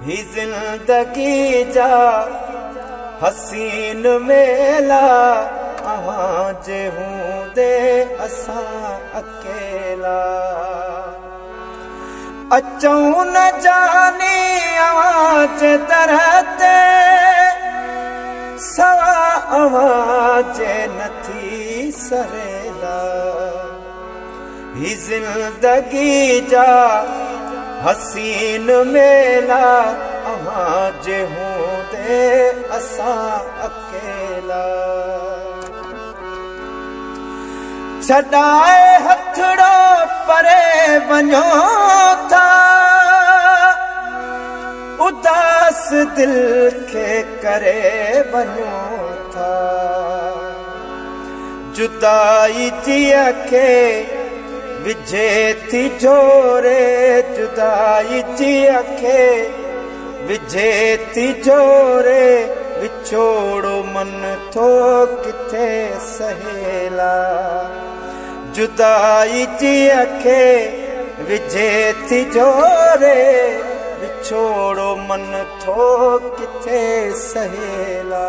ही जिंदगी जा हसीन मेला आवाज हूं दे असा अकेला अचूं न जानी आवाज दरते सवा आवाज नथी सरेला ही जिंदगी जा हसीन मेला आवाज हूं दे असा अकेला छड़ाए हथड़ो परे वञो था उदास दिल के करे वञो था जुदाई जिया के विझे थी जोरे जुदाई जिया के विझे थी जोरे विछोड़ो मन थो किथे सहेला जुदाई जिया के विझे थी जोरे विछोड़ो मन थो किथे सहेला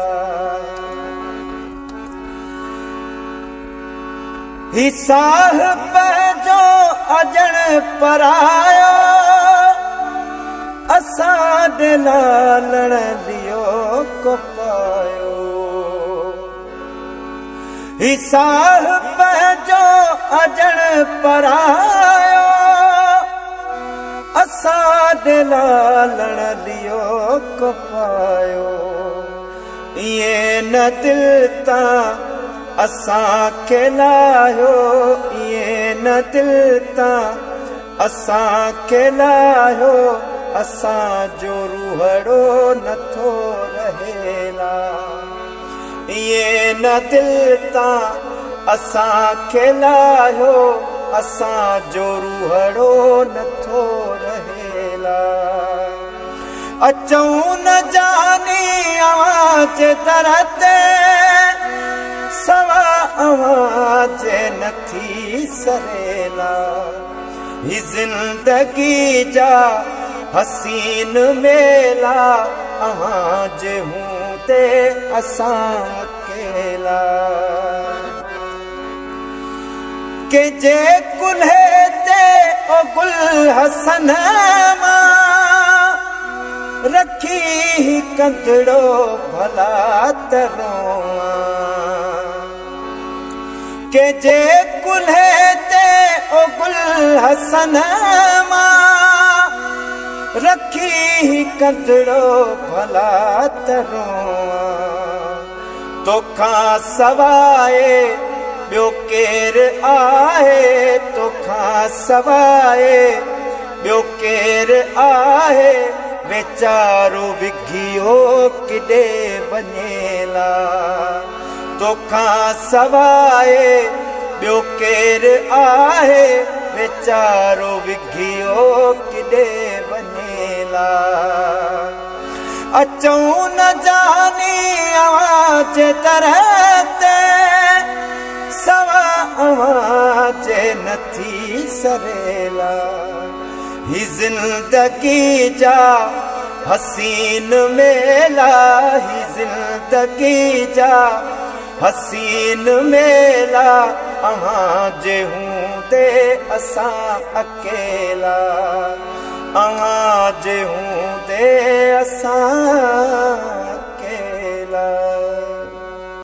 ही साहिब जो अजण परायो असा दे लालण लियो को पायो ही साहिब जो अजण परायो असा दे लालण लियो को पायो ये न दिल ता असा के लायो ये न दिल ता असा के लायो असा जो रूहड़ो नथो रहेला ये न दिल ता असा के लायो असा जो रूहड़ो नथो रहेला अचूं न जानी आवाज दरते सवा आवाज नथी सरेला ही जिंदगी जा हसीन मेला आवाज हूं ते असा अकेला के जे कुल्हे ते ओ गुल हसन रखी कंदड़ो भला तरोआ के जे कुल्हे ते ओ गुल हसन रखी कंदड़ो भला तरोआ तोखा सवाए ॿियो केर आहे तोखा सवाए ॿियो केर आहे बेचारो विघियो किॾे वञेला तोखा सवाए ॿियो केर आहे बेचारो विघियो किॾे वञेला अचूं न जानी आवाज दरते सवा आवाज नथी सरेला ही जिंदगी जा हसीन मेला ही जिंदगी जा हसीन मेला आवाज हूं दे असा अकेला आवाज हूं दे असा